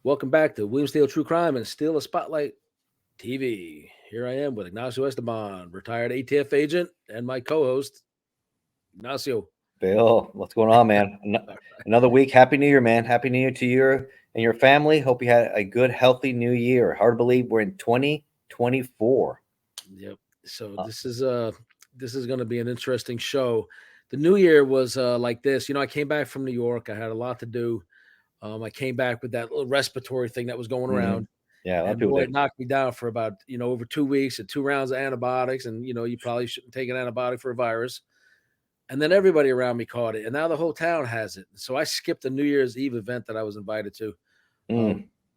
Welcome back to WilliamSteel True Crime and Steal a Spotlight TV. Here I am with Ignacio Esteban, retired ATF agent, and my co-host, Ignacio. Bill, what's going on, man? Another week. Happy New Year, man. Happy New Year to you and your family. Hope you had a good, healthy new year. Hard to believe we're in 2024. Yep. So this is going to be an interesting show. The new year was like this. I came back from New York. I had a lot to do. I came back with that little respiratory thing that was going around. Yeah, a lot of And people boy, did. it knocked me down for about, over 2 weeks and 2 rounds of antibiotics. And, you probably shouldn't take an antibiotic for a virus. And then everybody around me caught it. And now the whole town has it. So I skipped a New Year's Eve event that I was invited to.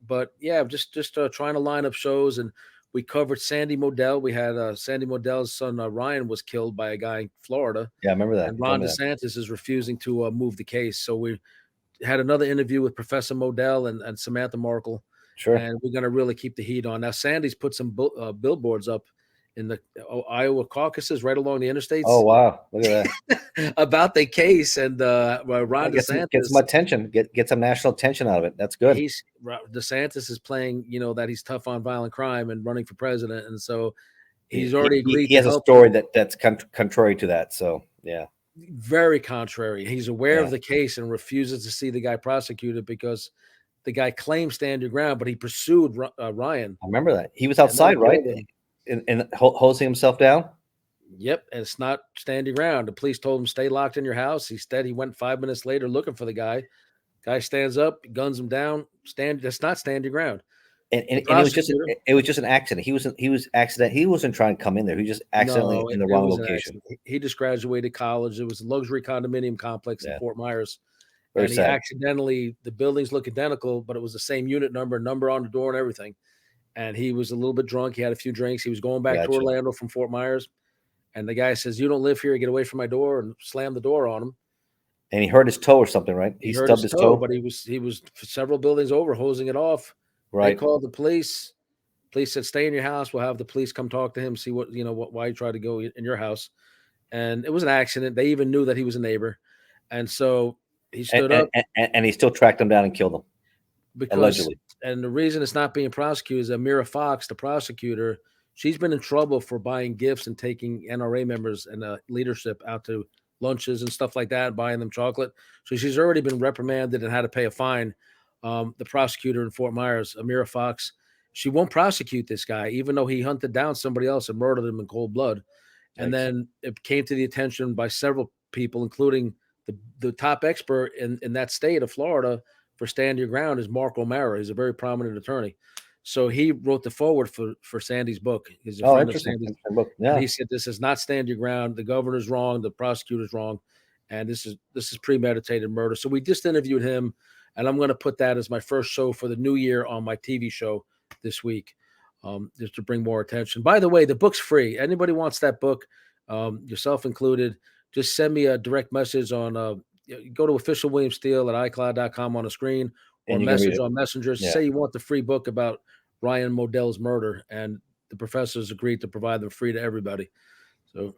But yeah, just trying to line up shows. And we covered Sandy Modell. We had Sandy Modell's son, Ryan, was killed by a guy in Florida. Yeah, I remember that. And Ron DeSantis is refusing to move the case. So we had another interview with Professor Modell and Samantha Markle. Sure. And we're going to really keep the heat on. Now, Sandy's put some billboards up in the Iowa caucuses right along the interstates. Oh, wow. Look at that. About the case. And Ron DeSantis. Get some attention. Get some national attention out of it. That's good. DeSantis is playing, that he's tough on violent crime and running for president. And so he's already agreed. He has a story that's contrary to that. So, yeah. Very contrary. He's aware of the case and refuses to see the guy prosecuted because the guy claimed stand your ground, but he pursued Ryan. I remember that. He was outside, right? And hosing himself down? Yep. And it's not stand your ground. The police told him stay locked in your house. Instead, he went 5 minutes later looking for the guy. Guy stands up, guns him down. That's not stand your ground. And it was just an accident. He wasn't trying to come in there. He was just accidentally in the wrong location. He just graduated college. It was a luxury condominium complex in Fort Myers. Very sad. He accidentally, the buildings look identical, but it was the same unit number on the door and everything. And he was a little bit drunk. He had a few drinks. He was going back to Orlando from Fort Myers. And the guy says, "You don't live here. Get away from my door," and slammed the door on him. And he hurt his toe or something, right? He stubbed his toe, but he was several buildings over hosing it off. Right. They called the police. Police said, "Stay in your house. We'll have the police come talk to him, see why he tried to go in your house." And it was an accident. They even knew that he was a neighbor. And so he stood up. And he still tracked him down and killed him. Allegedly. And the reason it's not being prosecuted is Amira Fox, the prosecutor, she's been in trouble for buying gifts and taking NRA members and leadership out to lunches and stuff like that, buying them chocolate. So she's already been reprimanded and had to pay a fine. The prosecutor in Fort Myers, Amira Fox, she won't prosecute this guy, even though he hunted down somebody else and murdered him in cold blood. And then it came to the attention by several people, including the top expert in that state of Florida for stand your ground is Mark O'Mara. He's a very prominent attorney. So he wrote the forward for Sandy's book. He's a friend of Sandy's book. Yeah. And he said, "This is not stand your ground. The governor's wrong. The prosecutor's wrong. And this is premeditated murder." So we just interviewed him, and I'm going to put that as my first show for the new year on my TV show this week, just to bring more attention. By the way, the book's free. Anybody wants that book, yourself included, just send me a direct message on go to official WilliamSteel at iCloud.com on the screen, or message on Messenger. Say you want the free book about Ryan Modell's murder, and the professors agreed to provide them free to everybody. So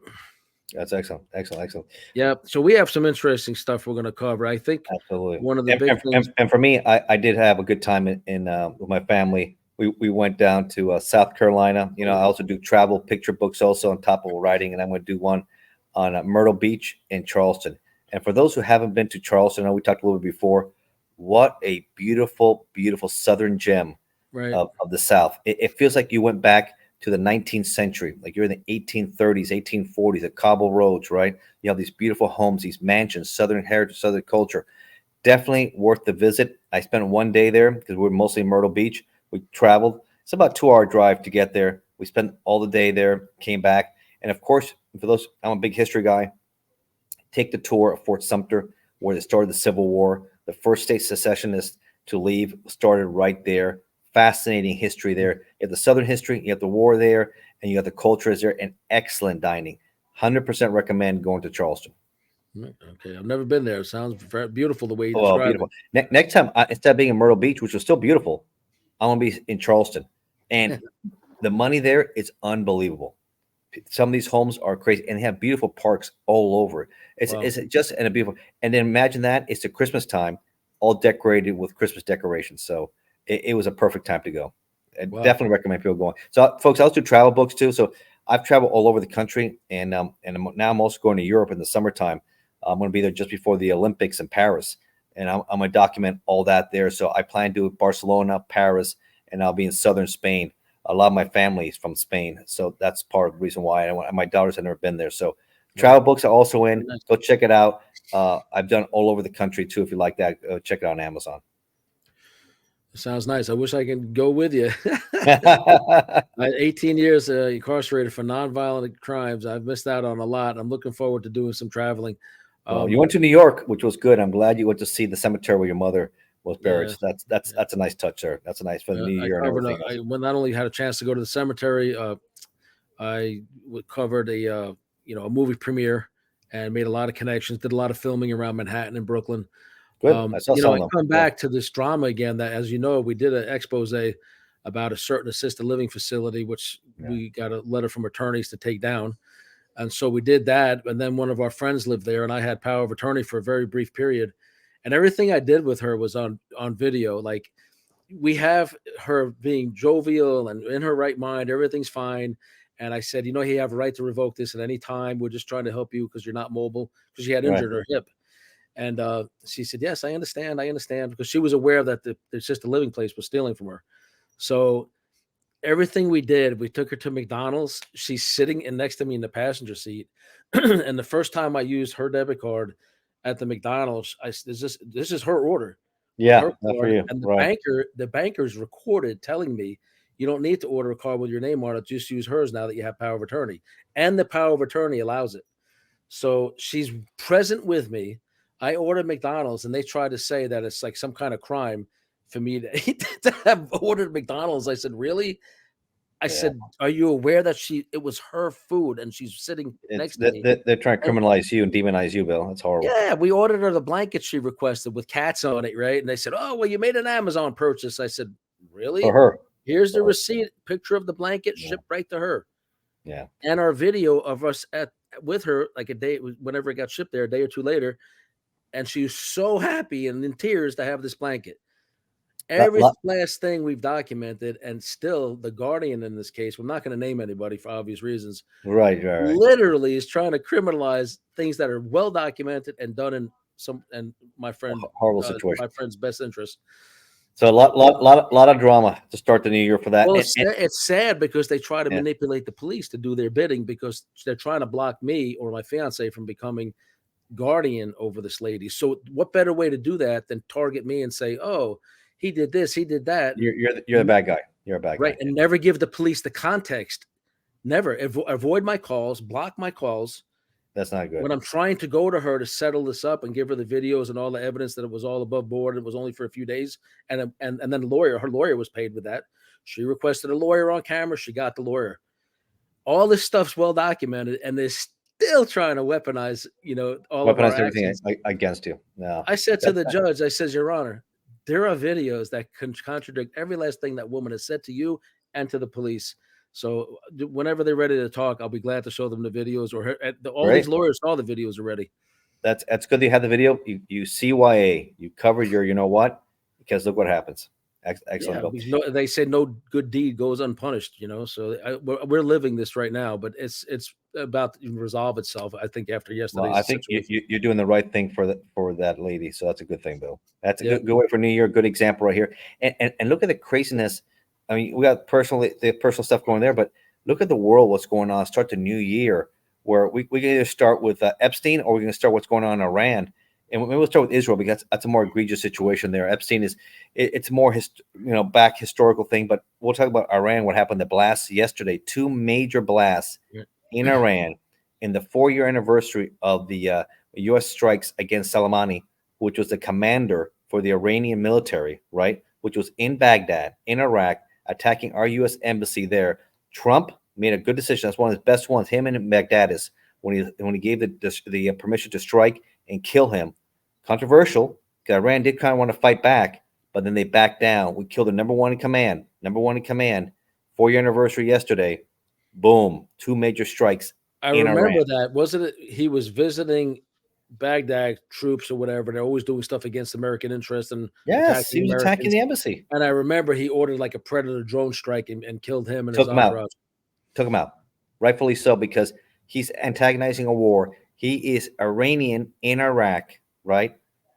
that's excellent. Yeah. So we have some interesting stuff we're going to cover. I think absolutely one of the big things. And for me, I did have a good time in with my family. We went down to South Carolina. I also do travel picture books also on top of writing, and I'm going to do one on Myrtle Beach in Charleston. And for those who haven't been to Charleston, I know we talked a little bit before, what a beautiful, beautiful southern gem of the South. It feels like you went back to the 19th century, like you're in the 1830s, 1840s, the cobble roads, right? You have these beautiful homes, these mansions, southern heritage, southern culture. Definitely worth the visit. I spent one day there because we're mostly in Myrtle Beach. We traveled. It's about a 2-hour drive to get there. We spent all the day there, came back. And of course, for those, I'm a big history guy. Take the tour of Fort Sumter, where they started the Civil War. The first state secessionists to leave started right there. Fascinating history there. You have the Southern history, you have the war there, and you have the culture is there, and excellent dining. 100% recommend going to Charleston. Okay, I've never been there. It sounds very beautiful the way you describe it. Next time, instead of being in Myrtle Beach, which was still beautiful, I'm going to be in Charleston. And the money there is unbelievable. Some of these homes are crazy, and they have beautiful parks all over. It's just a beautiful. And then imagine that it's the Christmas time, all decorated with Christmas decorations. So it was a perfect time to go. I Wow. definitely recommend people going. So, folks, I also do travel books too. So I've traveled all over the country, and now I'm also going to Europe in the summertime. I'm going to be there just before the Olympics in Paris, and I'm going to document all that there. So I plan to do Barcelona, Paris, and I'll be in southern Spain. A lot of my family is from Spain, so that's part of the reason why my daughters have never been there. So travel books are also in. Nice. Go check it out. I've done all over the country too. If you like that, check it out on Amazon. Sounds nice. I wish I could go with you. 18 years incarcerated for nonviolent crimes. I've missed out on a lot. I'm looking forward to doing some traveling. Well, you went to New York, which was good. I'm glad you went to see the cemetery where your mother was buried. Yeah, So that's a nice touch there. That's a nice for the new year and everything. I not only had a chance to go to the cemetery, I covered a movie premiere and made a lot of connections. Did a lot of filming around Manhattan and Brooklyn. Good. I saw some of I them. come back to this drama again. That, as you know, we did an expose about a certain assisted living facility, which we got a letter from attorneys to take down. And so we did that. And then one of our friends lived there, and I had power of attorney for a very brief period. And everything I did with her was on video. Like, we have her being jovial and in her right mind. Everything's fine. And I said, you have a right to revoke this at any time. We're just trying to help you because you're not mobile, because she had injured her hip. And she said, yes, I understand, because she was aware that the assisted living place was stealing from her. So everything we did, we took her to McDonald's. She's sitting next to me in the passenger seat. And the first time I used her debit card at the McDonald's, this is her order. Yeah, her not card, for you. and Right. the banker's recorded telling me, you don't need to order a card with your name on it. Just use hers now that you have power of attorney. And the power of attorney allows it. So she's present with me. I ordered McDonald's, and they try to say that it's like some kind of crime for me to have ordered McDonald's. I said, really? I said, are you aware that it was her food and she's sitting next to me? They're trying to criminalize you and demonize you, Bill. That's horrible. Yeah, we ordered her the blanket she requested with cats on it, right? And they said, oh, well, you made an Amazon purchase. I said, really? For her. Here's the receipt, picture of the blanket, shipped right to her. Yeah. And our video of us with her, like a day, whenever it got shipped there, a day or two later. And she was so happy and in tears to have this blanket. Every last thing we've documented, and still the Guardian in this case, we're not going to name anybody for obvious reasons. Right. Literally is trying to criminalize things that are well documented and done in my horrible situation. My friend's best interest. So a lot of drama to start the new year for that. Well, it's sad because they try to manipulate the police to do their bidding, because they're trying to block me or my fiance from becoming guardian over this lady. So what better way to do that than target me and say, oh, he did this, he did that. You're the bad guy. You're a bad guy. Right. And never give the police the context. Never avoid my calls, block my calls. That's not good. When I'm trying to go to her to settle this up and give her the videos and all the evidence that it was all above board, it was only for a few days. And then her lawyer was paid with that. She requested a lawyer on camera. She got the lawyer. All this stuff's well documented, and they're still trying to weaponize, all of our everything actions against you. No. I said to the judge, I says, Your Honor, there are videos that can contradict every last thing that woman has said to you and to the police. So whenever they're ready to talk, I'll be glad to show them the videos. All these lawyers saw the videos already. That's good that you have the video. You CYA, you covered your, you know what? Because look what happens. Excellent. Yeah, they say no good deed goes unpunished, so we're living this right now, but it's about to resolve itself, I think, after yesterday's I think you're doing the right thing for that lady. So that's a good thing, Bill. That's a good way for New Year. Good example right here. And look at the craziness. I mean, we got the personal stuff going there, but look at the world, what's going on. Start the new year where we can either start with Epstein, or we're going to start what's going on in Iran. And maybe we'll start with Israel, because that's a more egregious situation there. Epstein it's more back historical thing, but we'll talk about Iran. What happened? The blasts yesterday, 2 major blasts in Iran in the 4-year anniversary of the U.S. strikes against Soleimani, which was the commander for the Iranian military, right? Which was in Baghdad, in Iraq, attacking our U.S. embassy there. Trump made a good decision. That's one of his best ones. Him and Baghdadis, when he gave the permission to strike and kill him. Controversial, because Iran did kind of want to fight back, but then they backed down. We killed the number one in command. 4-year anniversary yesterday. Boom, 2 major strikes. I remember that. Wasn't it? He was visiting Baghdad troops or whatever. They're always doing stuff against American interests and Yes, he attacking was attacking Americans. the embassy. And I remember he ordered like a Predator drone strike and killed him and his Took him out. entourage. Took him out. Rightfully so, because he's antagonizing a war. He is Iranian in Iraq, right,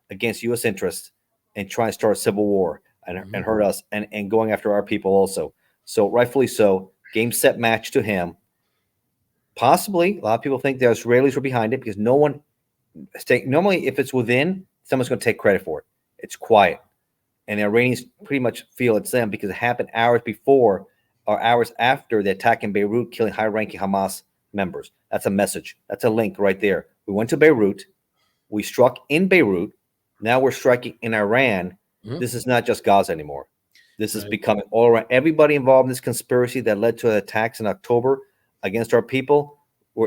against U.S. interests and trying to start a civil war and hurt us and going after our people also. So rightfully so, game, set, match to him. Possibly, a lot of people think the Israelis were behind it because no one normally if it's within, someone's going to take credit for it. It's quiet. And the Iranians pretty much feel it's them because it happened hours before or hours after the attack in Beirut, killing high-ranking Hamas members. That's a message. That's a link right there. We went to Beirut. We struck in Beirut. Now we're striking in Iran. This is not just Gaza anymore. This is becoming all around. Everybody involved in this conspiracy that led to attacks in October against our people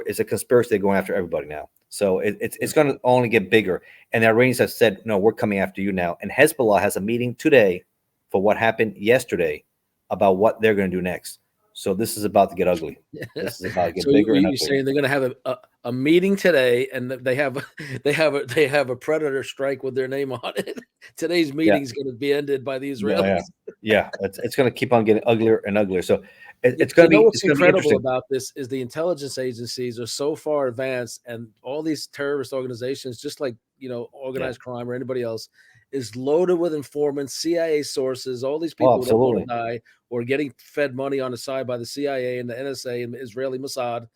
is a conspiracy. They're going after everybody now. So it's going to only get bigger. And the Iranians have said, no, we're coming after you now. And Hezbollah has a meeting today for what happened yesterday about what they're going to do next. So this is about to get ugly. This is about to get bigger. You're saying they're going to have a meeting today, and they have a Predator strike with their name on it. Today's meeting is going to be ended by the Israelis. Yeah. It's going to keep on getting uglier and uglier. So it's going to be. What's incredible about this is the intelligence agencies are so far advanced, and all these terrorist organizations, just like organized crime or anybody else, is loaded with informants, CIA sources, all these people who don't want to die or getting fed money on the side by the CIA and the NSA and the Israeli Mossad.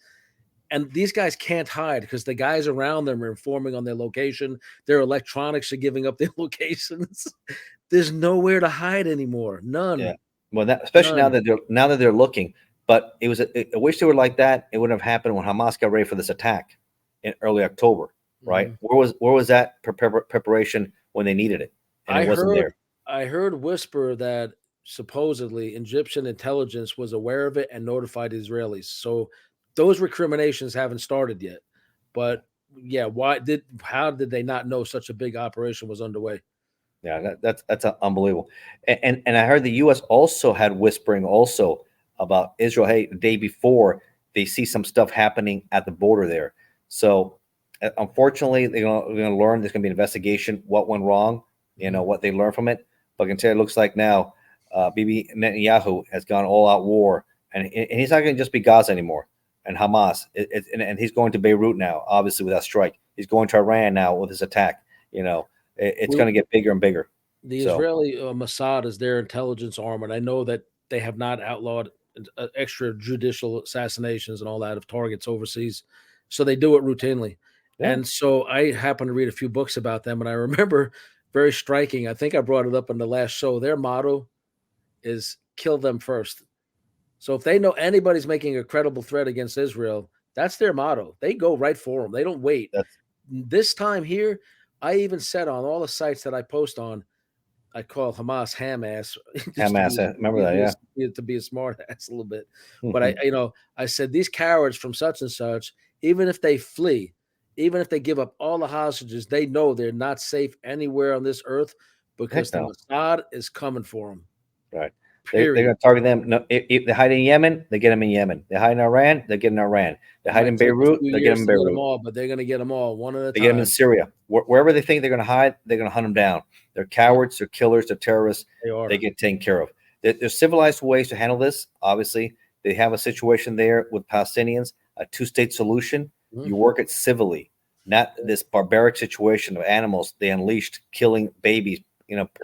And these guys can't hide because the guys around them are informing on their location. Their electronics are giving up their locations. There's nowhere to hide anymore. None. Yeah. Well, especially now that they're looking. But it was. I wish they were like that. It wouldn't have happened when Hamas got ready for this attack in early October. Right? Where was that preparation when they needed it? And it wasn't there. I heard whisper that supposedly Egyptian intelligence was aware of it and notified the Israelis. So those recriminations haven't started yet. But yeah, how did they not know such a big operation was underway? Yeah, that's unbelievable. And I heard the U.S. also had whispering also about Israel. Hey, the day before they see some stuff happening at the border there. So unfortunately, they're going to learn. There's going to be an investigation. What went wrong? What they learned from it. But I can tell you, it looks like now Bibi Netanyahu has gone all out war, and he's not going to just be Gaza anymore and Hamas. And he's going to Beirut now, obviously with that strike. He's going to Iran now with his attack. It's going to get bigger and bigger. The Israeli Mossad is their intelligence arm, and I know that they have not outlawed extrajudicial assassinations and all that of targets overseas, so they do it routinely. Yeah. And so I happened to read a few books about them, and I remember very striking. I think I brought it up in the last show. Their motto is "kill them first." So if they know anybody's making a credible threat against Israel, that's their motto. They go right for them. They don't wait. This time here, I even said on all the sites that I post on, I call Hamas ham-ass. Ham-ass, remember that, yeah. To be a smart ass a little bit. But I said, these cowards from such and such, even if they flee, even if they give up all the hostages, they know they're not safe anywhere on this earth because the Mossad is coming for them. Right. They're going to target them. No, if they hide in Yemen, they get them in Yemen. They hide in Iran, they get in Iran. They hide in Beirut, they get them in Beirut. But they're going to get them all one at a time. They get them in Syria. Wherever they think they're going to hide, they're going to hunt them down. They're cowards, they're killers, they're terrorists. They get taken care of. There's civilized ways to handle this. Obviously, they have a situation there with Palestinians, a two-state solution. You work it civilly, not this barbaric situation of animals they unleashed, killing babies,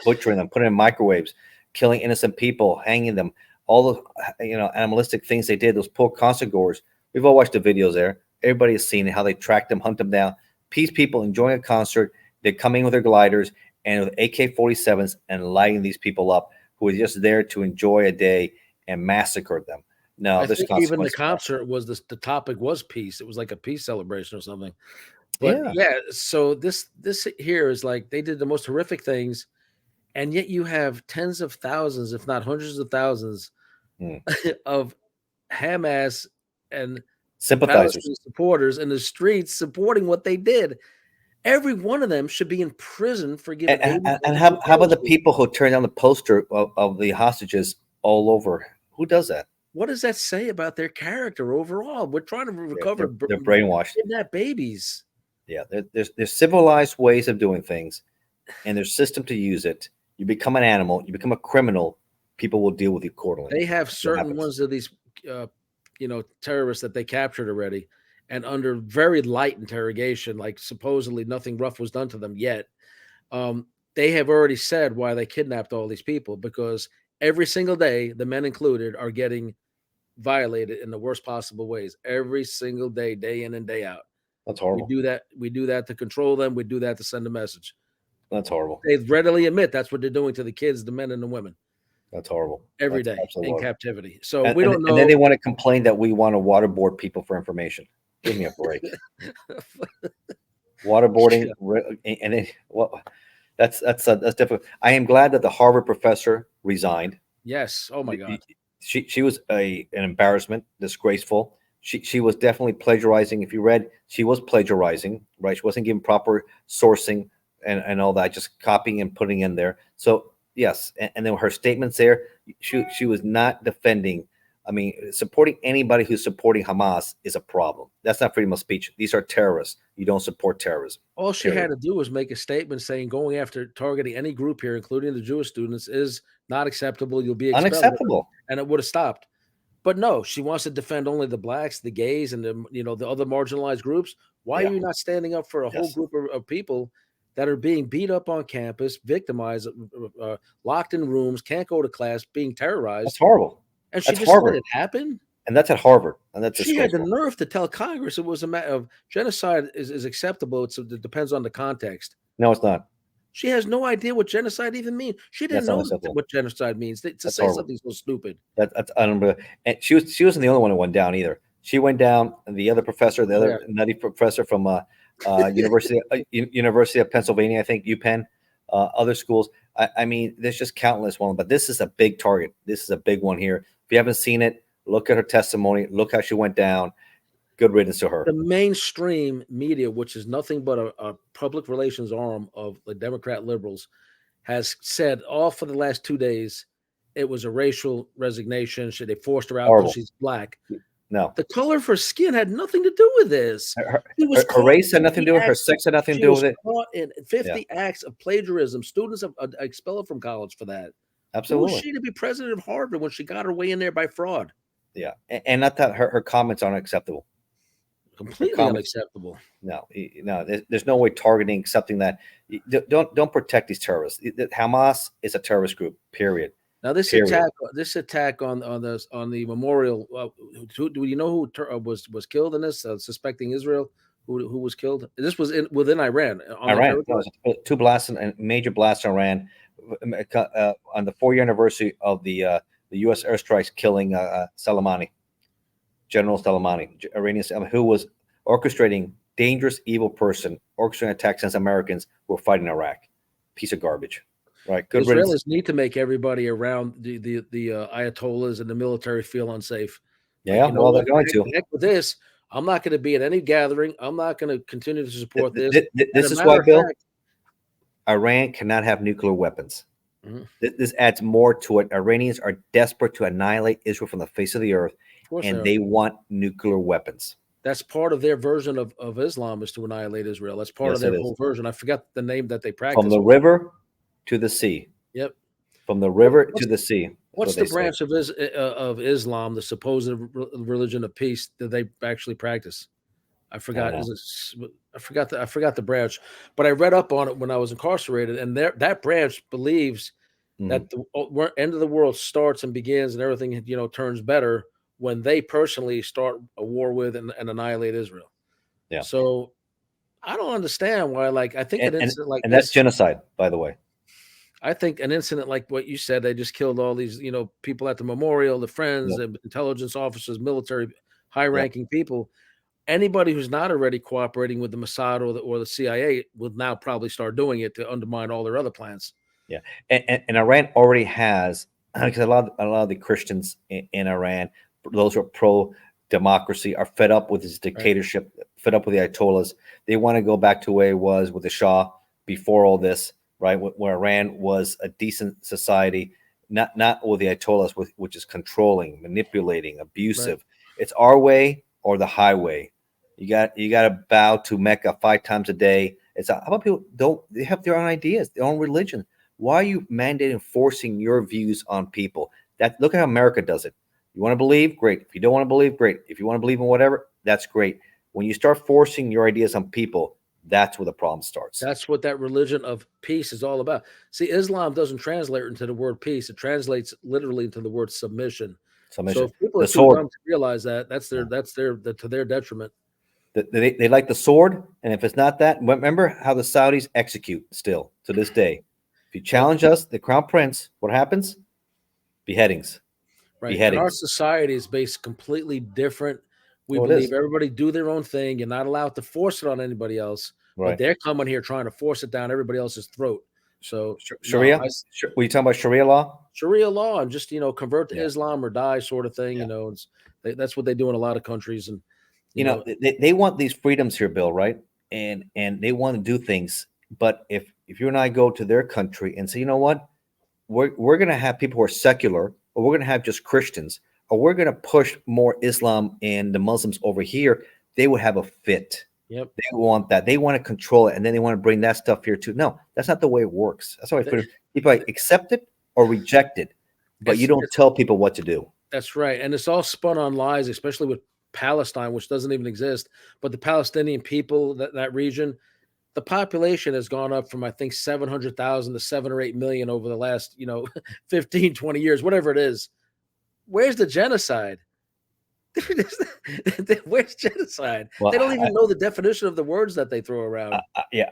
butchering them, putting them in microwaves, killing innocent people, hanging them, all the animalistic things they did, those poor concert goers. We've all watched the videos there. Everybody has seen how they track them, hunt them down. Peace people enjoying a concert. They're coming with their gliders and with AK-47s and lighting these people up who are just there to enjoy a day and massacre them. No, I think even the concert was the topic was peace. It was like a peace celebration or something. But so this here is like they did the most horrific things. And yet you have tens of thousands, if not hundreds of thousands, of Hamas and sympathizers, supporters in the streets supporting what they did. Every one of them should be in prison for giving. And how about the people who turned down the poster of the hostages all over? Who does that? What does that say about their character overall? We're trying to recover. They're brainwashed. Kidnap babies. Yeah, there's civilized ways of doing things, and there's system to use it. You become an animal, you become a criminal. People will deal with you accordingly. They have That's what certain happens. ones of these, terrorists that they captured already, and under very light interrogation, like supposedly nothing rough was done to them yet. Um, they have already said why they kidnapped all these people, because every single day, the men included, are getting violated in the worst possible ways. Every single day, day in and day out. That's We horrible. do that. We do that to control them. We do that to send a message. That's horrible. They readily admit that's what they're doing to the kids, the men and the women, That's horrible. every That's day absolutely in horrible. captivity. So And, we and, don't and then they know. want to complain that we want to waterboard people for information. Give me a break. Waterboarding, and then well, that's difficult. I am glad that the Harvard professor resigned. Yes. Oh my God. She was an embarrassment, disgraceful. She was definitely plagiarizing. If you read, she was plagiarizing, right? She wasn't giving proper sourcing and all that, just copying and putting in there. So yes, and then her statements there, she was not defending. I mean, supporting anybody who's supporting Hamas is a problem. That's not freedom of speech. These are terrorists. You don't support terrorism. All she Period. had to do was make a statement saying going after targeting any group here, including the Jewish students, is not acceptable. You'll be expelled, Unacceptable. and it would have stopped. But no, she wants to defend only the blacks, the gays, and the other marginalized groups. Why are Yeah. you not standing up for a whole Yes. group of people that are being beat up on campus, victimized, locked in rooms, can't go to class, being That's terrorized, horrible. and she That's just let Harvard. it happen? And that's at Harvard. And that's She had the disgraceful. nerve to tell Congress it was a matter of genocide is acceptable. It depends on the context. No, it's not. She has no idea what genocide even means. She didn't That's know unacceptable. what genocide means. To That's say horrible. something so stupid. That's unbelievable. And she wasn't the only one who went down either. She went down. And the other professor, the other nutty professor from University of Pennsylvania, I think UPenn, other schools. I mean, there's just countless ones. But this is a big target. This is a big one here. If you haven't seen it, look at her testimony. Look how she went down. Good riddance to her. The mainstream media, which is nothing but a public relations arm of the Democrat liberals, has said all for the last 2 days it was a racial resignation. They forced her out Horrible. because she's black. No. The color of her skin had nothing to do with this. Her race had nothing to do with it. Her sex had nothing to do with it. Caught in 50 acts of plagiarism. Students are expelled from college for that. Absolutely. Who was she to be president of Harvard when she got her way in there by fraud? Yeah. And not that her comments aren't acceptable. Completely unacceptable. No, there's no way targeting, accepting that. Don't protect these terrorists. Hamas is a terrorist group. Period. Now this attack on the memorial. Do you know who was killed in this? Suspecting Israel, who was killed? This was within Iran. Iran. Two blasts and major blasts in Iran on the 4-year anniversary of the U.S. airstrikes killing Soleimani. General Soleimani, Iranian, who was orchestrating dangerous, evil person, orchestrating attacks against Americans who were fighting Iraq. Piece of garbage, right? Good Israelis riddance. need to make everybody around the Ayatollahs and the military feel unsafe. Yeah, well, they're going to. Heck with this, I'm not going to be at any gathering. I'm not going to continue to support this. This is why, Bill, Iran cannot have nuclear weapons. Mm-hmm. This adds more to it. Iranians are desperate to annihilate Israel from the face of the earth. And they want nuclear weapons. That's part of their version of Islam, is to annihilate Israel. That's part of their whole version. I forgot the name that they practice. From the river to the sea. Yep. From the river to the sea. What's the branch of Islam, the supposed religion of peace, that they actually practice? I forgot. I forgot the branch, but I read up on it when I was incarcerated, and that branch believes that the end of the world starts and begins, and everything turns better when they personally start a war with and annihilate Israel. Yeah. So I don't understand why. Like, I think an incident like that's genocide, by the way. I think an incident like what you said, they just killed all these, people at the memorial, the friends, and intelligence officers, military, high-ranking people. Anybody who's not already cooperating with the Mossad or the CIA will now probably start doing it to undermine all their other plans. Yeah, and Iran already has, because a lot of the Christians in Iran, those who are pro-democracy, are fed up with this dictatorship, fed up with the Ayatollahs. They want to go back to where it was with the Shah before all this, right? Where Iran was a decent society, not with the Ayatollahs, which is controlling, manipulating, abusive. Right. It's our way or the highway. You got to bow to Mecca 5 times a day. It's how about people they have their own ideas, their own religion. Why are you mandating, forcing your views on people? Look at how America does it. You want to believe, great. If you don't want to believe, great. If you want to believe in whatever, that's great. When you start forcing your ideas on people, that's where the problem starts. That's what that religion of peace is all about. See, Islam doesn't translate into the word peace. It translates literally into the word submission. So if people are too dumb to realize that, that's to their detriment. They like the sword, and if it's not that, remember how the Saudis execute still to this day. If you challenge us, the crown prince, what happens? Beheadings. Right. Beheadings. And our society is based completely different. We believe everybody do their own thing. You're not allowed to force it on anybody else. Right. But they're coming here trying to force it down everybody else's throat. So Sharia? Were you talking about Sharia law? Sharia law, and just convert to Islam or die sort of thing. That's what they do in a lot of countries. And they want these freedoms here, Bill, right? And they want to do things. But if you and I go to their country and say, you know what, we're going to have people who are secular, or we're going to have just Christians, or we're going to push more Islam and the Muslims over here, they would have a fit. Yep. They want that. They want to control it, and then they want to bring that stuff here too. No, that's not the way it works. That's why people accept it or reject it, but you don't tell people what to do. That's right. And it's all spun on lies, especially with Palestine, which doesn't even exist. But the Palestinian people, that region, the population has gone up from, I think, 700,000 to 7 or 8 million over the last, 15, 20 years, whatever it is. Where's the genocide? Where's genocide? Well, they don't even know the definition of the words that they throw around.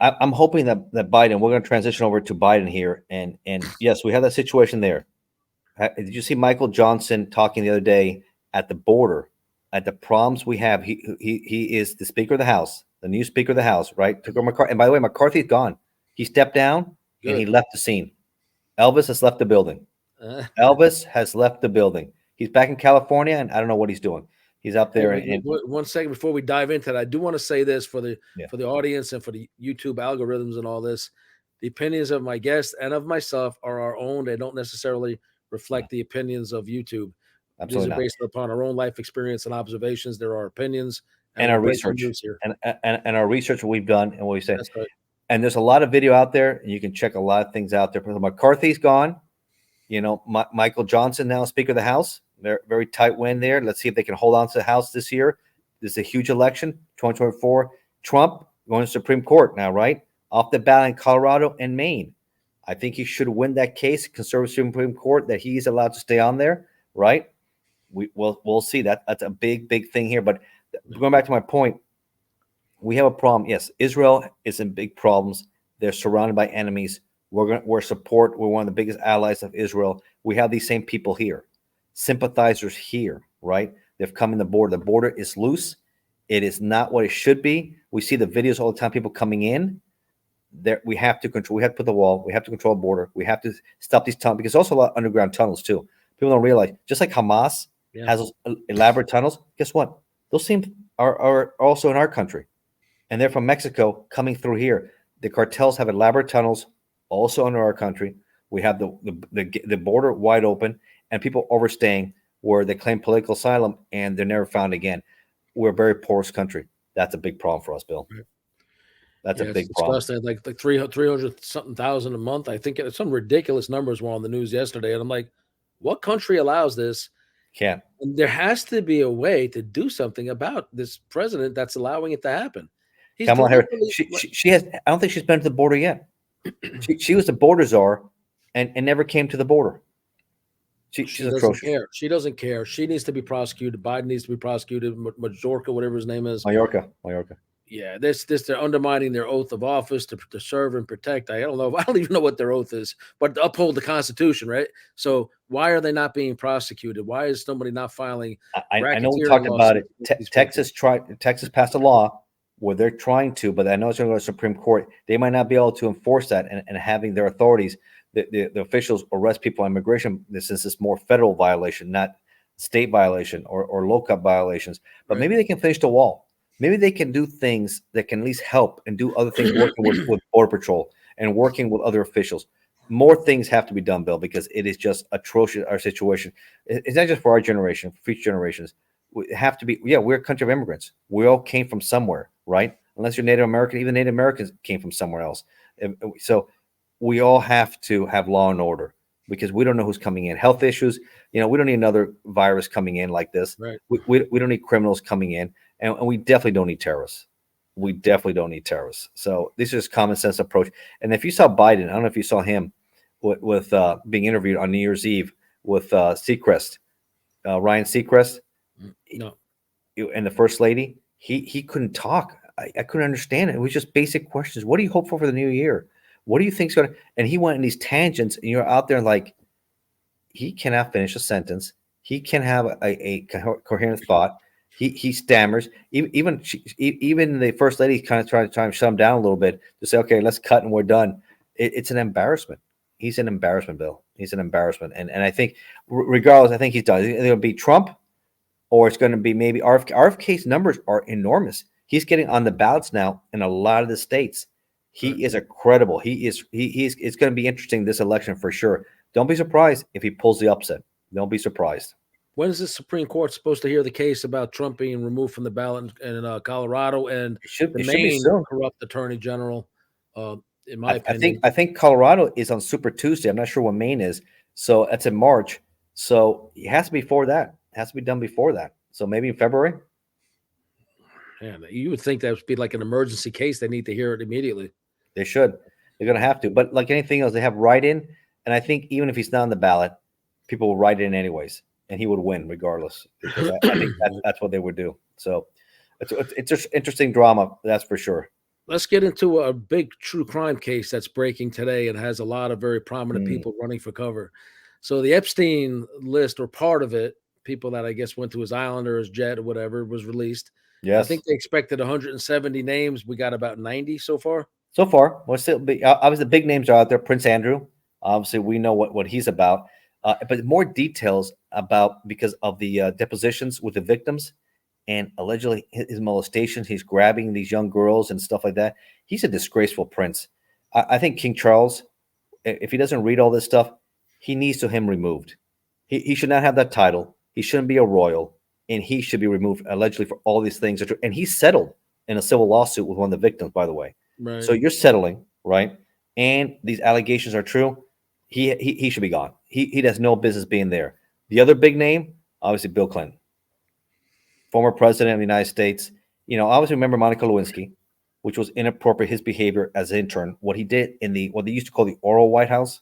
I'm hoping that Biden, we're going to transition over to Biden here. And yes, we have that situation there. Did you see Michael Johnson talking the other day at the border, at the problems we have? He is the Speaker of the House, the new Speaker of the House, right? Took over McCarthy. And by the way, McCarthy's gone. He stepped down and he left the scene. Elvis has left the building. Elvis has left the building. He's back in California, and I don't know what he's doing. He's up there. One second before we dive into that, I do want to say this for the audience and for the YouTube algorithms and all this. The opinions of my guests and of myself are our own. They don't necessarily reflect the opinions of YouTube. Absolutely. These are based upon our own life experience and observations. There are opinions and our research here. And our research we've done and what we say. That's right. And there's a lot of video out there, and you can check a lot of things out there. McCarthy's gone. Michael Johnson now Speaker of the House. They're very tight win there. Let's see if they can hold on to the House this year. This is a huge election, 2024. Trump going to Supreme Court now, right? Off the ballot in Colorado and Maine. I think he should win that case, conservative Supreme Court, that he's allowed to stay on there, right? We'll see. That's a big thing here. But going back to my point, we have a problem. Yes, Israel is in big problems. They're surrounded by enemies. We're one of the biggest allies of Israel. We have these same people here, sympathizers here, right? They've come in the border. The border is loose. It is not what it should be. We see the videos all the time, people coming in. There, we have to control. We have to put the wall. We have to control the border. We have to stop these tunnels, because there's also a lot of underground tunnels too. People don't realize, just like Hamas has those elaborate tunnels. Guess what? Those are also in our country, and they're from Mexico coming through here. The cartels have elaborate tunnels also under our country. We have the border wide open, and people overstaying where they claim political asylum and they're never found again. We're a very porous country. That's a big problem for us, Bill. That's a big problem. Like 300 something thousand a month. I think some ridiculous numbers were on the news yesterday, and I'm like, what country allows this? Can't. And there has to be a way to do something about this president that's allowing it to happen. Kamala Harris. She has. I don't think she's been to the border yet. She was the border czar, and never came to the border. She doesn't care. She doesn't care. She needs to be prosecuted. Biden needs to be prosecuted. Majorca, whatever his name is. Mallorca. Yeah, they're undermining their oath of office to serve and protect. I don't even know what their oath is, but to uphold the Constitution, right? So why are they not being prosecuted? Why is somebody not filing? I know we talked about it. Texas passed a law where they're trying to, but I know it's going to go to the Supreme Court. They might not be able to enforce that, and having their authorities, the officials arrest people on immigration, since it's more federal violation, not state violation or local violations. But maybe they can finish the wall. Maybe they can do things that can at least help and do other things, working with Border Patrol and working with other officials. More things have to be done, Bill, because it is just atrocious, our situation. It's not just for our generation, for future generations. we have to be. Yeah, we're a country of immigrants. We all came from somewhere, right? Unless you're Native American, even Native Americans came from somewhere else. So we all have to have law and order because we don't know who's coming in. Health issues, we don't need another virus coming in like this. Right. We don't need criminals coming in, and we definitely don't need terrorists. We definitely don't need terrorists. So this is common sense approach. And if you saw Biden, I don't know if you saw him with being interviewed on New Year's Eve with Seacrest, Ryan Seacrest, No. and the First Lady. He couldn't talk. I couldn't understand it. It was just basic questions. What do you hope for the new year? What do you think's going to? And he went in these tangents, and you're out there like he cannot finish a sentence. He can have a coherent thought. He stammers. Even the First Lady kind of trying to shut him down a little bit to say, okay, let's cut and we're done. It's an embarrassment. He's an embarrassment, Bill. He's an embarrassment. And I think regardless, I think he's done. It's going to be Trump, or it's going to be maybe RFK's numbers are enormous. He's getting on the ballots now in a lot of the states. He is a credible. He's it's going to be interesting this election for sure. Don't be surprised if he pulls the upset. Don't be surprised. When is the Supreme Court supposed to hear the case about Trump being removed from the ballot in Colorado and the Maine corrupt attorney general? In my opinion, I think Colorado is on Super Tuesday. I'm not sure what Maine is. So that's in March. So it has to be before that. It has to be done before that. So maybe in February. Yeah, you would think that would be like an emergency case. They need to hear it immediately. They should. They're going to have to. But like anything else, they have write-in. And I think even if he's not on the ballot, people will write in anyways, and he would win regardless. Because I think that's what they would do. So it's just interesting drama, that's for sure. Let's get into a big true crime case that's breaking today and has a lot of very prominent people running for cover. So the Epstein list, or part of it, people that I guess went to his island or his jet or whatever, was released. Yes. I think they expected 170 names. We got about 90 so far. So far, well, still, obviously the big names are out there. Prince Andrew, obviously we know what he's about, but more details about because of the depositions with the victims and allegedly his molestations. He's grabbing these young girls and stuff like that. He's a disgraceful prince. I think King Charles, if he doesn't read all this stuff, he needs to him removed. He should not have that title. He shouldn't be a royal, and he should be removed allegedly for all these things. And he settled in a civil lawsuit with one of the victims, by the way. Right. So you're settling, right? And these allegations are true. He should be gone. He has no business being there. The other big name, obviously, Bill Clinton, former president of the United States. I always remember Monica Lewinsky, which was inappropriate. His behavior as an intern, what he did in what they used to call the oral White House,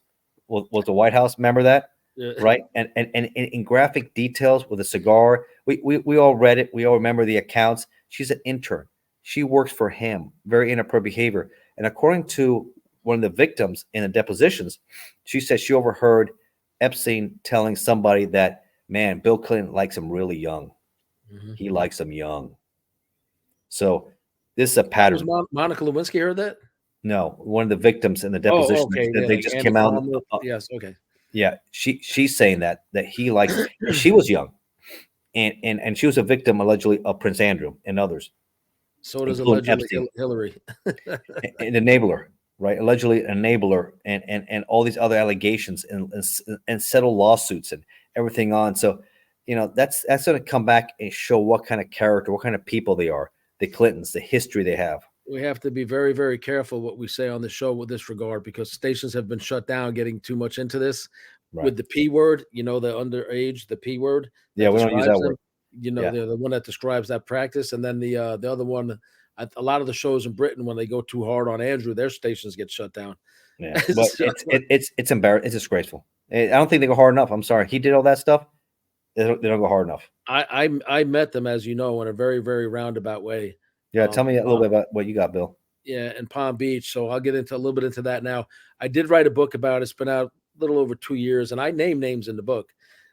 was the White House. Remember that? Yeah. Right? And in graphic details with a cigar. We all read it. We all remember the accounts. She's an intern. She works for him. Very inappropriate behavior. And according to one of the victims in the depositions, she said she overheard Epstein telling somebody that, man, Bill Clinton likes him really young. Mm-hmm. He likes them young. So this is a pattern. Monica Lewinsky heard that? No, one of the victims in the deposition. Oh, okay. They just came out. Yes, okay. Yeah, she's saying that he likes. She was young, and she was a victim allegedly of Prince Andrew and others. So does allegedly Hillary, an enabler, right? Allegedly an enabler, and all these other allegations and settle lawsuits and everything on. So, that's going to come back and show what kind of character, what kind of people they are. The Clintons, the history they have. We have to be very, very careful what we say on the show with this regard, because stations have been shut down getting too much into this with the P word, the underage, the P word. Yeah, we don't use that word. They're the one that describes that practice. And then the other one, a lot of the shows in Britain, when they go too hard on Andrew, their stations get shut down. Yeah, but it's embarrassing. It's disgraceful. I don't think they go hard enough. I'm sorry. He did all that stuff. They don't go hard enough. I met them, as you know, in a very, very roundabout way. Yeah, tell me a little bit about what you got, Bill. Yeah, in Palm Beach. So I'll get into a little bit into that now. I did write a book about it. It's been out a little over 2 years, and I name names in the book.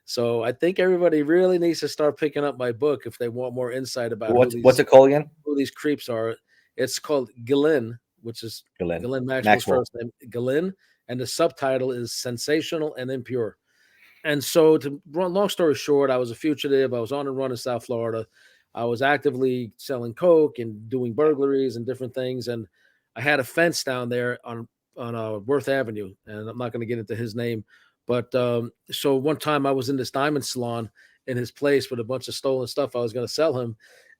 So I think everybody really needs to start picking up my book if they want more insight about what's it called again? Who these creeps are. It's called Ghislaine, which is Ghislaine Maxwell's first name, Ghislaine, and the subtitle is Sensational and Impure. And so, to run long story short, I was a fugitive. I was on a run in South Florida. I was actively selling coke and doing burglaries and different things. And I had a fence down there on Worth Avenue, and I'm not going to get into his name. But so one time I was in this diamond salon, in his place with a bunch of stolen stuff I was going to sell him.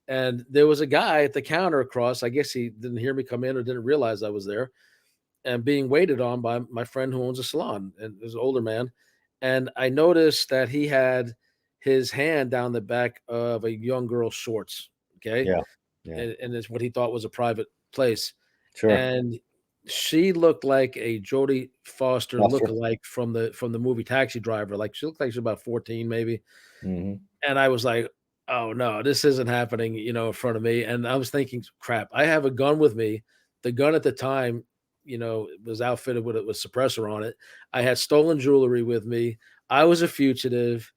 And there was a guy at the counter across. I guess he didn't hear me come in or didn't realize I was there, and being waited on by my friend who owns a salon, and is an older man. And I noticed that he had his hand down the back of a young girl's shorts. Okay. Yeah. Yeah. And it's what he thought was a private place. Sure. And she looked like a Jodie Foster lookalike from the movie Taxi Driver. Like, she looked like she was about 14, maybe. Mm-hmm. And I was like, oh no, this isn't happening, in front of me. And I was thinking, crap, I have a gun with me. The gun at the time, was outfitted with a suppressor on it. I had stolen jewelry with me. I was a fugitive.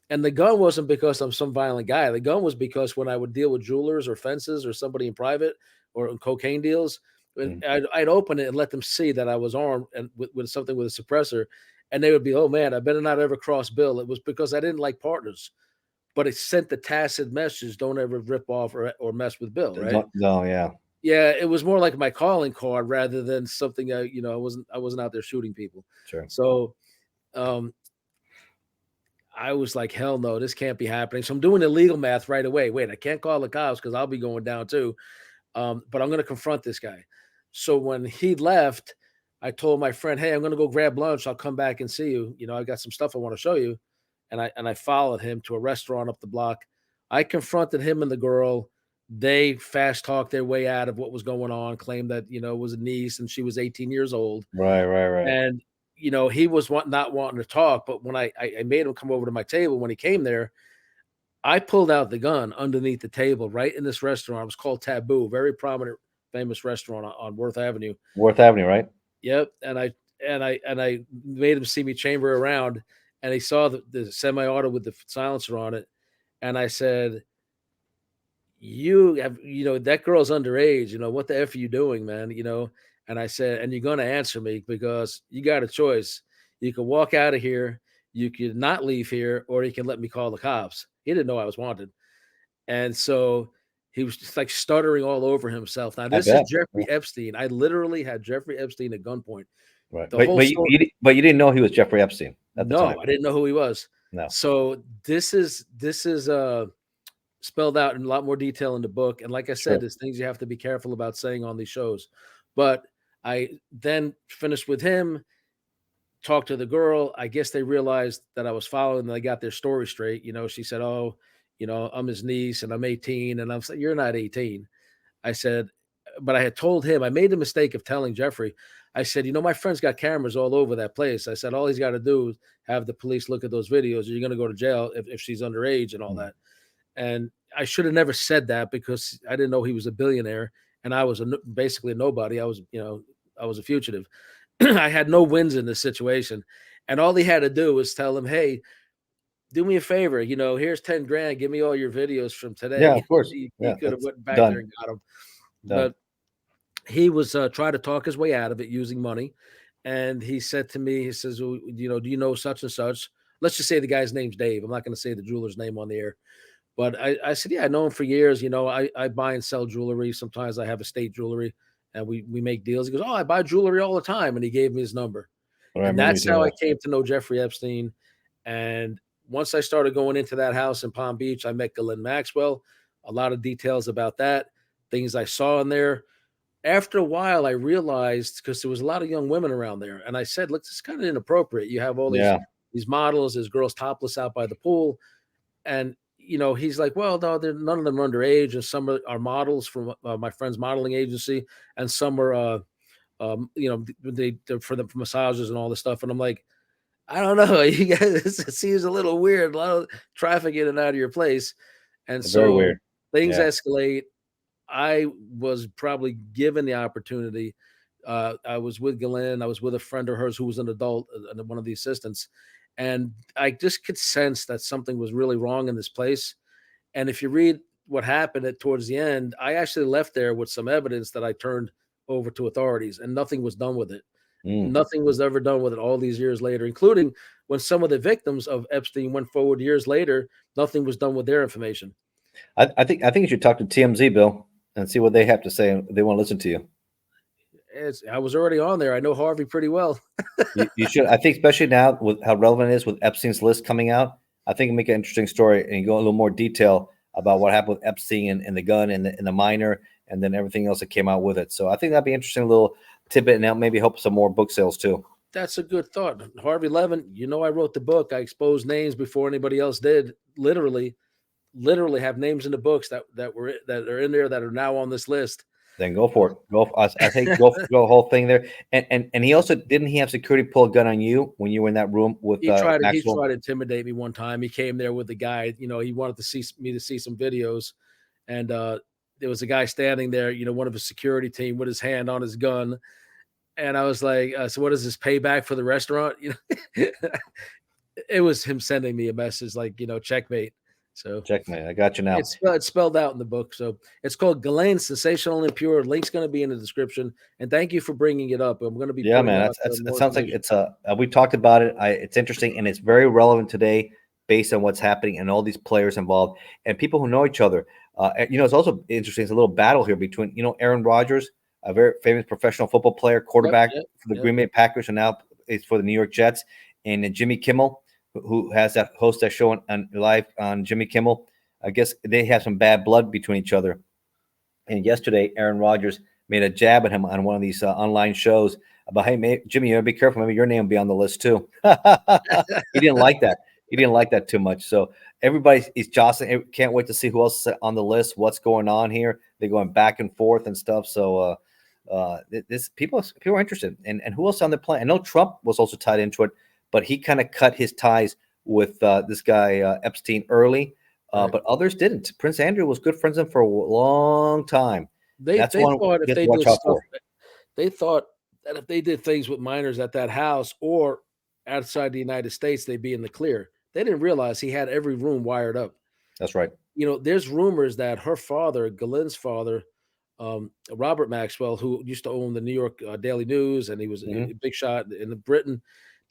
And the gun wasn't because I'm some violent guy. The gun was because when I would deal with jewelers or fences or somebody in private or in cocaine deals, I'd open it and let them see that I was armed and with something with a suppressor. And they would be, oh man, I better not ever cross Bill. It was because I didn't like partners, but it sent the tacit message: don't ever rip off or mess with Bill. Right? No, yeah. Yeah, it was more like my calling card rather than something. I wasn't out there shooting people. Sure. So, I was like, hell no, this can't be happening. So I'm doing the legal math right away. Wait, I can't call the cops because I'll be going down too. But I'm going to confront this guy. So when he left, I told my friend, hey, I'm going to go grab lunch. I'll come back and see you. I got some stuff I want to show you. And I followed him to a restaurant up the block. I confronted him and the girl. They fast talked their way out of what was going on, claimed that, it was a niece and she was 18 years old. Right. And, he was not wanting to talk. But when I made him come over to my table, when he came there, I pulled out the gun underneath the table right in this restaurant. It was called Taboo, very prominent, famous restaurant on Worth Avenue. Worth Avenue, right? Yep. And I made him see me chamber around, and he saw the semi-auto with the silencer on it. And I said, you have, that girl's underage, what the F are you doing, man? And I said, and you're going to answer me because you got a choice. You can walk out of here, you could not leave here, or you can let me call the cops. He didn't know I was wanted. And so he was just like stuttering all over himself. Now, this is Jeffrey Epstein. I literally had Jeffrey Epstein at gunpoint. Right. But you didn't know he was Jeffrey Epstein at the time. No, I didn't know who he was. No. So this is spelled out in a lot more detail in the book. And like I said, there's things you have to be careful about saying on these shows. But I then finished with him, talked to the girl. I guess they realized that I was following them. They got their story straight. She said, oh, I'm his niece and I'm 18. And I'm saying, you're not 18. I said, but I had told him, I made the mistake of telling Jeffrey. I said, my friend's got cameras all over that place. I said, all he's got to do is have the police look at those videos. You're going to go to jail if she's underage and all that. And I should have never said that because I didn't know he was a billionaire and I was basically a nobody. I was a fugitive. I had no wins in this situation. And all he had to do was tell him, hey, do me a favor. Here's 10 grand. Give me all your videos from today. Yeah, of course. He could have went back there and got them. But he was trying to talk his way out of it using money. And he said to me, he says, well, do you know such and such? Let's just say the guy's name's Dave. I'm not going to say the jeweler's name on the air. But I said, yeah, I know him for years. I buy and sell jewelry. Sometimes I have estate jewelry and we make deals. He goes, oh, I buy jewelry all the time. And he gave me his number. And that's how I came to know Jeffrey Epstein. And once I started going into that house in Palm Beach, I met Ghislaine Maxwell. A lot of details about that, things I saw in there. After a while, I realized, because there was a lot of young women around there. And I said, look, this is kind of inappropriate. You have all these models, there's girls topless out by the pool. And he's like, well, no, none of them are underage, and some are models from my friend's modeling agency, and some are, they're for the massages and all this stuff. And I'm like, I don't know, you guys, it seems a little weird, a lot of traffic in and out of your place, and it's so weird. Things escalate. I was probably given the opportunity. I was with Ghislaine. I was with a friend of hers who was an adult, one of the assistants. And I just could sense that something was really wrong in this place. And if you read what happened towards the end, I actually left there with some evidence that I turned over to authorities, and nothing was done with it. Nothing was ever done with it all these years later, including when some of the victims of Epstein went forward years later, nothing was done with their information. I think you should talk to TMZ, Bill, and see what they have to say. They want to listen to you. I was already on there. I know Harvey pretty well. you should. I think especially now with how relevant it is with Epstein's list coming out, I think make an interesting story and go a little more detail about what happened with Epstein and the gun and the minor, and then everything else that came out with it. So I think that'd be interesting, a little tidbit, and that'll maybe help some more book sales too. That's a good thought. Harvey Levin, I wrote the book. I exposed names before anybody else did. Literally have names in the books that are in there that are now on this list. Then go for it. Go. I think go whole thing there. And he also didn't he have security pull a gun on you when you were in that room with Maxwell? He Maxwell? tried to intimidate me one time. He came there with the guy. He wanted to see some videos, and there was a guy standing there. One of his security team with his hand on his gun, and I was like, "So what is this payback for the restaurant?" It was him sending me a message like, checkmate. So checkmate. I got you now. It's spelled out in the book. So it's called Ghislaine, Sensational and Impure. Link's going to be in the description. And thank you for bringing it up. I'm going to be. Yeah, man. It sounds like it's we talked about it. It's interesting and it's very relevant today based on what's happening and all these players involved and people who know each other. It's also interesting. It's a little battle here between, Aaron Rodgers, a very famous professional football player, quarterback for the Green Bay Packers, and now it's for the New York Jets, and Jimmy Kimmel, who has that host that show on live on Jimmy Kimmel. I guess they have some bad blood between each other. And yesterday, Aaron Rodgers made a jab at him on one of these online shows about, hey, Jimmy, you gotta be careful. Maybe your name will be on the list too. He didn't like that. He didn't like that too much. So everybody is jostling. Can't wait to see who else is on the list. What's going on here? They're going back and forth and stuff. So this people are interested. And who else on the plan? I know Trump was also tied into it, but he kind of cut his ties with this guy Epstein early, but others didn't. Prince Andrew was good friends with him for a long time. They thought if they did stuff, they thought that if they did things with minors at that house or outside the United States, they'd be in the clear. They didn't realize he had every room wired up. That's right. There's rumors that her father, Ghislaine's father, Robert Maxwell, who used to own the New York Daily News, and he was a big shot in Britain,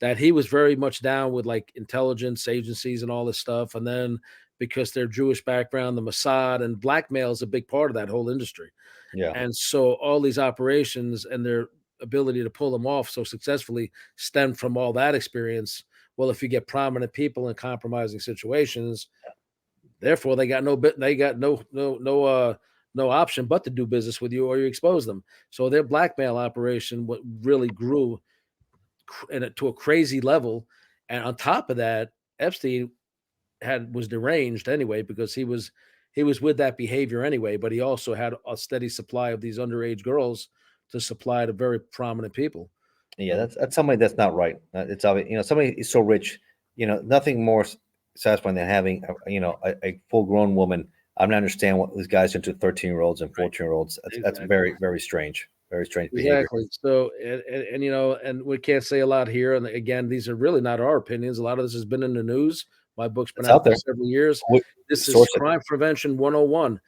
that he was very much down with like intelligence agencies and all this stuff. And then because they're Jewish background, the Mossad and blackmail is a big part of that whole industry. Yeah. And so all these operations and their ability to pull them off so successfully stemmed from all that experience. Well, if you get prominent people in compromising situations, therefore they got no option but to do business with you or you expose them. So their blackmail operation really grew to a crazy level. And on top of that, Epstein was deranged anyway, because he was with that behavior anyway, but he also had a steady supply of these underage girls to supply to very prominent people. Yeah, that's somebody that's not right. It's obvious, somebody is so rich, nothing more satisfying than having a full-grown woman. I don't understand what these guys into 13-year-olds and 14-year-olds. That's very, very strange. Very strange behavior. Exactly. So, and we can't say a lot here. And again, these are really not our opinions. A lot of this has been in the news. My book's been out there for several years. This is Crime Prevention 101.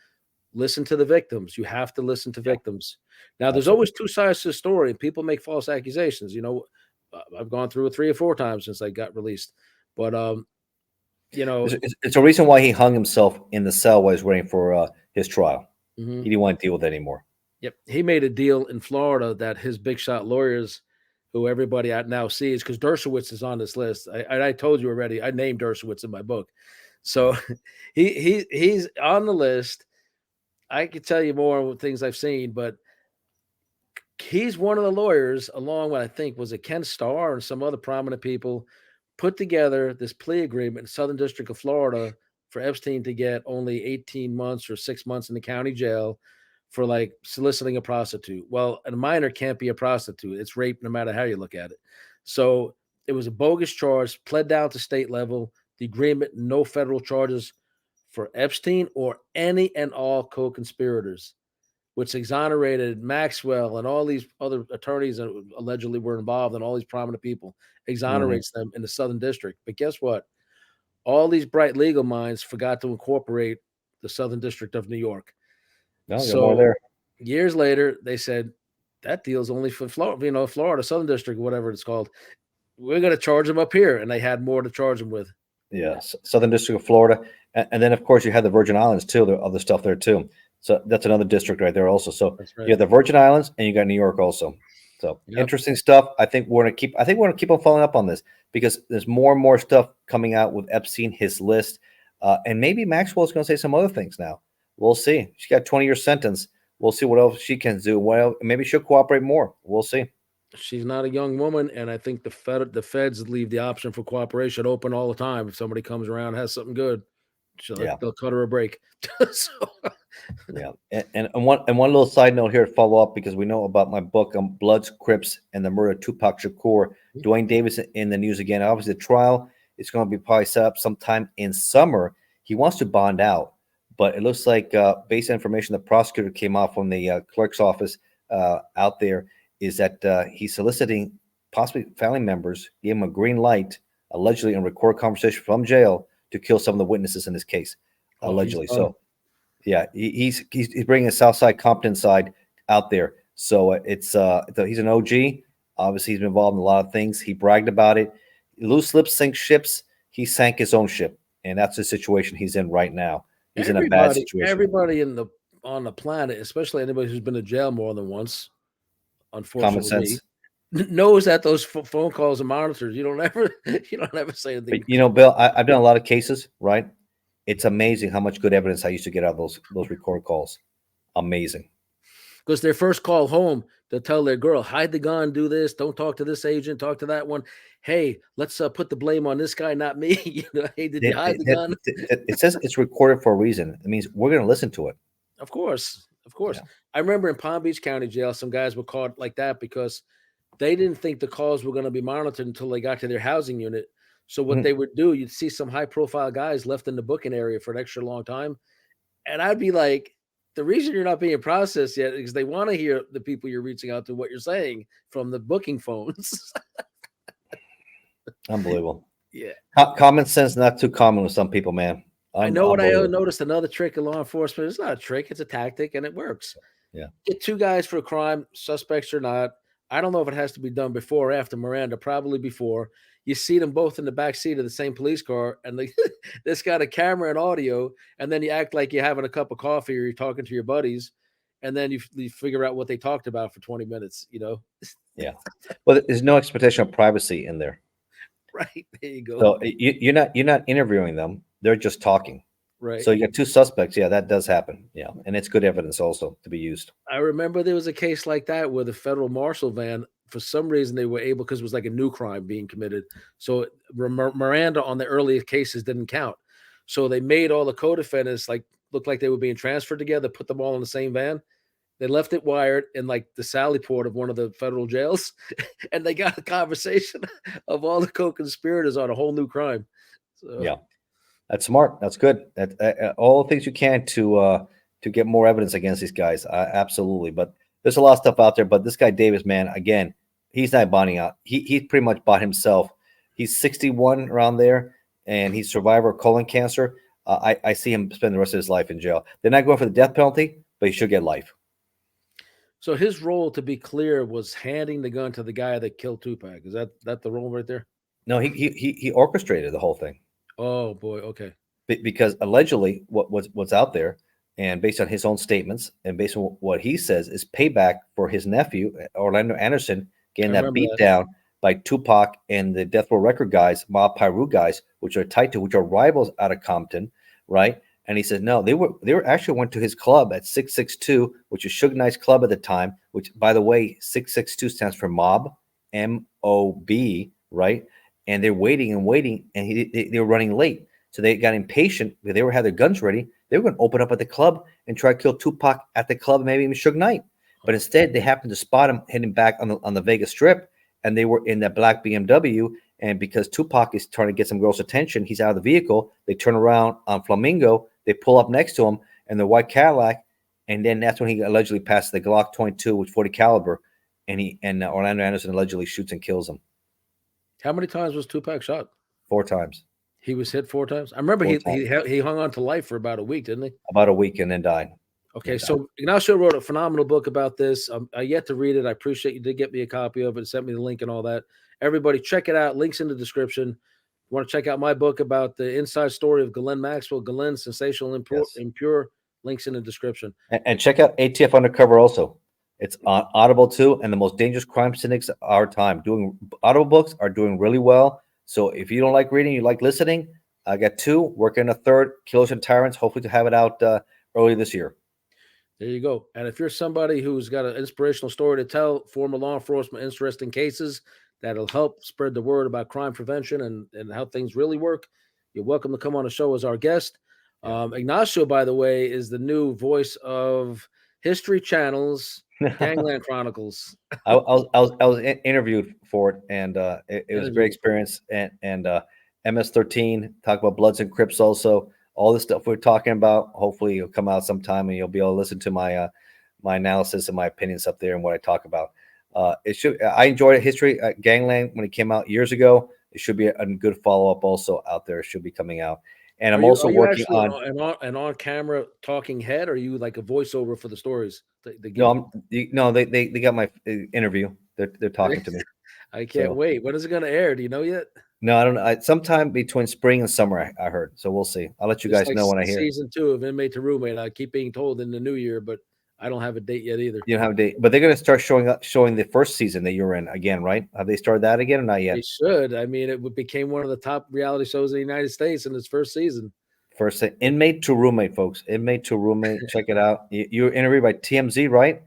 Listen to the victims. You have to listen to victims. Now, there's always two sides to the story. People make false accusations. I've gone through it 3 or 4 times since I got released. But, it's a reason why he hung himself in the cell while he's waiting for his trial. He didn't want to deal with it anymore. Yep. He made a deal in Florida that his big shot lawyers, who everybody now sees, because Dershowitz is on this list. I told you already, I named Dershowitz in my book. So he's on the list. I could tell you more things I've seen, but he's one of the lawyers, along with, I think, was it Ken Starr and some other prominent people, put together this plea agreement in Southern District of Florida for Epstein to get only 18 months or 6 months in the county jail for like soliciting a prostitute. Well, a minor can't be a prostitute. It's rape no matter how you look at it. So it was a bogus charge, pled down to state level. The agreement, no federal charges for Epstein or any and all co-conspirators, which exonerated Maxwell and all these other attorneys that allegedly were involved and all these prominent people, exonerates them in the Southern District. But guess what? All these bright legal minds forgot to incorporate the Southern District of New York. No, so there. Years later, they said that deal's only for Florida, Florida, Southern District, whatever it's called. We're going to charge them up here, and they had more to charge them with. Yeah, Southern District of Florida, and then of course you had the Virgin Islands too. The other stuff there too. So that's another district right there also. So you have the Virgin Islands, and you got New York also. So Yep. interesting stuff. I think we're gonna keep on following up on this because there's more and more stuff coming out with Epstein, his list, and maybe Maxwell's going to say some other things now. We'll see. She got a 20-year sentence. We'll see what else she can do. Well, maybe she'll cooperate more. We'll see. She's not a young woman, and I think the feds leave the option for cooperation open all the time. If somebody comes around has something good, they'll cut her a break. So, yeah, and one little side note here to follow up because we know about my book on Bloods, Crips, and the murder of Tupac Shakur. Dwayne Davis in the news again. Obviously, the trial is going to be probably set up sometime in summer. He wants to bond out, but it looks like based on information the prosecutor came off from the clerk's office out there is that he's soliciting possibly family members, gave him a green light, allegedly in record conversation from jail to kill some of the witnesses in this case, allegedly. So, yeah, he's bringing a Southside Compton side out there. So he's an OG. Obviously, he's been involved in a lot of things. He bragged about it. Loose lips sink ships. He sank his own ship, and that's the situation he's in right now. He's in a bad situation. Everybody on the planet, especially anybody who's been to jail more than once, unfortunately, common sense, knows that those phone calls are monitored. You don't ever say anything. But, Bill, I've done a lot of cases, right? It's amazing how much good evidence I used to get out of those record calls. Amazing. Because their first call home, they'll tell their girl, hide the gun, do this, don't talk to this agent, talk to that one. Hey, let's put the blame on this guy, not me. Hey, did you hide the gun? It says it's recorded for a reason. It means we're going to listen to it. Of course. Yeah. I remember in Palm Beach County Jail, some guys were caught like that because they didn't think the calls were going to be monitored until they got to their housing unit. So what they would do, you'd see some high-profile guys left in the booking area for an extra long time. And I'd be like, the reason you're not being processed yet is they want to hear the people you're reaching out to, what you're saying from the booking phones. Unbelievable. Yeah. Common sense, not too common with some people, man. I know what I noticed, another trick of law enforcement. It's not a trick, it's a tactic, and it works. Yeah. Get two guys for a crime, suspects or not. I don't know if it has to be done before or after Miranda, probably before. You see them both in the back seat of the same police car, and this got a camera and audio, and then you act like you're having a cup of coffee or you're talking to your buddies, and then you figure out what they talked about for 20 minutes, Yeah. Well, there's no expectation of privacy in there. Right. There you go. So you're not interviewing them. They're just talking. Right. So you got two suspects. Yeah, that does happen. Yeah. And it's good evidence also to be used. I remember there was a case like that where the federal marshal van, for some reason, they were able, because it was like a new crime being committed. So Miranda on the earlier cases didn't count. So they made all the co-defendants look like they were being transferred together, put them all in the same van. They left it wired in like the Sally port of one of the federal jails, and they got a conversation of all the co-conspirators on a whole new crime. So, yeah, that's smart. That's good. All the things you can to get more evidence against these guys. Absolutely. But there's a lot of stuff out there. But this guy Davis, man, again, he's not bonding out. He pretty much bought himself. He's 61 around there, and he's a survivor of colon cancer. I see him spend the rest of his life in jail. They're not going for the death penalty, but he should get life. So his role, to be clear, was handing the gun to the guy that killed Tupac. Is that the role right there? No, he orchestrated the whole thing. Oh boy, okay. Because allegedly, what's out there, and based on his own statements, and based on what he says, is payback for his nephew Orlando Anderson getting that beat down by Tupac and the Death Row Record guys, Mob Piru guys, which are rivals out of Compton, right? And he said, no, they were actually went to his club at 662, which is Suge Knight's club at the time, which, by the way, 662 stands for Mob, M-O-B, right? And they're waiting, and they were running late. So they got impatient. They had their guns ready. They were going to open up at the club and try to kill Tupac at the club, maybe even Suge Knight. But instead, they happened to spot him heading back on the Vegas Strip, and they were in that black BMW. And because Tupac is trying to get some girls' attention, he's out of the vehicle. They turn around on Flamingo. They pull up next to him in the white Cadillac, and then that's when he allegedly passes the Glock 22 with 40 caliber, and Orlando Anderson allegedly shoots and kills him. How many times was Tupac shot? 4 times. He was hit 4 times. I remember he hung on to life for about a week, didn't he? About a week, and then died. Okay, so Ignacio wrote a phenomenal book about this. I yet to read it. I appreciate you did get me a copy of it, sent me the link and all that. Everybody, check it out. Links in the description. You want to check out my book about the inside story of Ghislaine Maxwell, Ghislaine, Sensational, Impure, links in the description. And check out ATF Undercover also. It's on Audible too, and the most dangerous crime syndics of our time. Audible books are doing really well. So if you don't like reading, you like listening, I got 2, working a 3rd, Killers and Tyrants, hopefully to have it out early this year. There you go. And if you're somebody who's got an inspirational story to tell, former law enforcement, interesting cases that'll help spread the word about crime prevention and how things really work, you're welcome to come on the show as our guest. Ignacio, by the way, is the new voice of History Channel's Gangland Chronicles. I was interviewed for it, and it was a great experience. And MS-13, talk about Bloods and Crips also. All this stuff we're talking about, hopefully it'll come out sometime and you'll be able to listen to my my analysis and my opinions up there and what I talk about. I enjoyed History Gangland when it came out years ago. It should be a good follow-up also out there. It should be coming out. And I'm also working on an on-camera talking head. Or are you like a voiceover for the stories? They got my interview. They're talking to me. I can't wait. When is it going to air? Do you know yet? No, I don't know. Sometime between spring and summer, I heard. So we'll see. I'll let you guys know when I hear. Season 2 of Inmate to Roommate. I keep being told in the new year, but I don't have a date yet either. You don't have a date, but they're going to start showing the first season that you're in again, right? Have they started that again or not yet? They should. I mean, it became one of the top reality shows in the United States in its first season. Inmate to Roommate, folks. Inmate to Roommate. Check it out. You were interviewed by TMZ, right?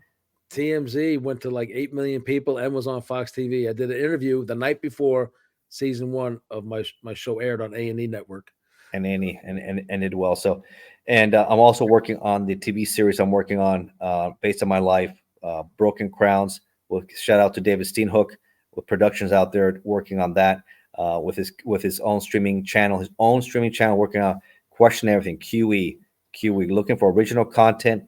TMZ went to like 8 million people and was on Fox TV. I did an interview the night before season 1 of my show aired on A&E Network. And did well. So, and I'm also working on the TV series I'm working on based on my life, Broken Crowns. Well, shout out to David Steenhook with productions out there working on that with his own streaming channel, working on Question Everything, QE, looking for original content.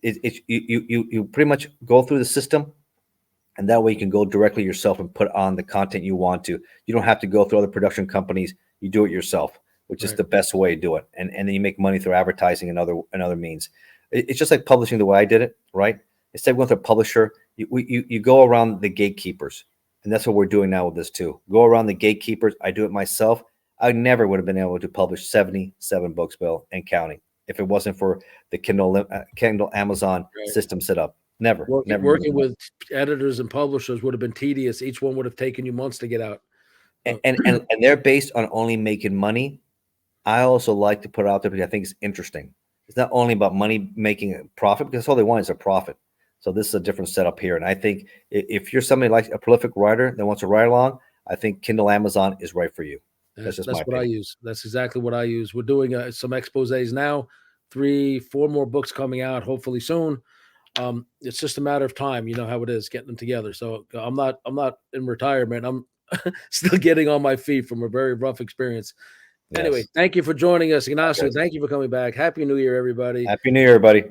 You pretty much go through the system, and that way you can go directly yourself and put on the content you want to. You don't have to go through other production companies. You do it yourself, which is the best way to do it. And then you make money through advertising and other means. It's just like publishing the way I did it, right? Instead of going to a publisher, you go around the gatekeepers. And that's what we're doing now with this too. Go around the gatekeepers. I do it myself. I never would have been able to publish 77 books, Bill, and counting, if it wasn't for the Kindle Amazon system set up. Never. Working with editors and publishers would have been tedious. Each one would have taken you months to get out. And they're based on only making money. I also like to put it out there because I think it's interesting. It's not only about money making a profit, because all they want is a profit. So this is a different setup here. And I think if you're somebody like a prolific writer that wants to write along, I think Kindle Amazon is right for you. That's what I use. That's exactly what I use. We're doing some exposés now, 3-4 more books coming out hopefully soon. It's just a matter of time. You know how it is getting them together. So I'm not in retirement. I'm still getting on my feet from a very rough experience. Yes. Anyway, thank you for joining us, Ignacio. Okay. Thank you for coming back. Happy New Year, everybody. Happy New Year, everybody.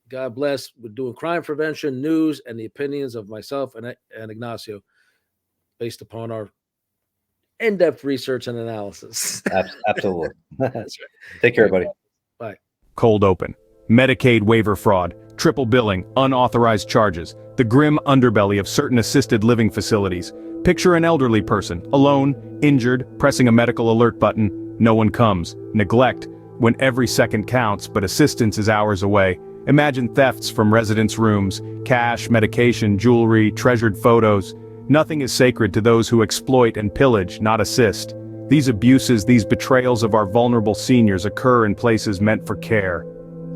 God bless. We're doing crime prevention, news, and the opinions of myself and Ignacio based upon our in-depth research and analysis. Absolutely. That's right. Take care, everybody. Bye. Cold open. Medicaid waiver fraud, triple billing, unauthorized charges, the grim underbelly of certain assisted living facilities. Picture an elderly person, alone, injured, pressing a medical alert button. No one comes. Neglect, when every second counts but assistance is hours away. Imagine thefts from residents' rooms, cash, medication, jewelry, treasured photos. Nothing is sacred to those who exploit and pillage, not assist. These abuses, these betrayals of our vulnerable seniors occur in places meant for care.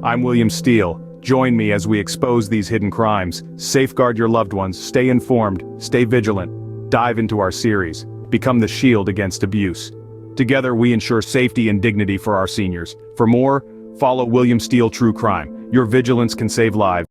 I'm WilliamSteel. Join me as we expose these hidden crimes, safeguard your loved ones, stay informed, stay vigilant. Dive into our series. Become the shield against abuse. Together we ensure safety and dignity for our seniors. For more, follow WilliamSteel True Crime. Your vigilance can save lives.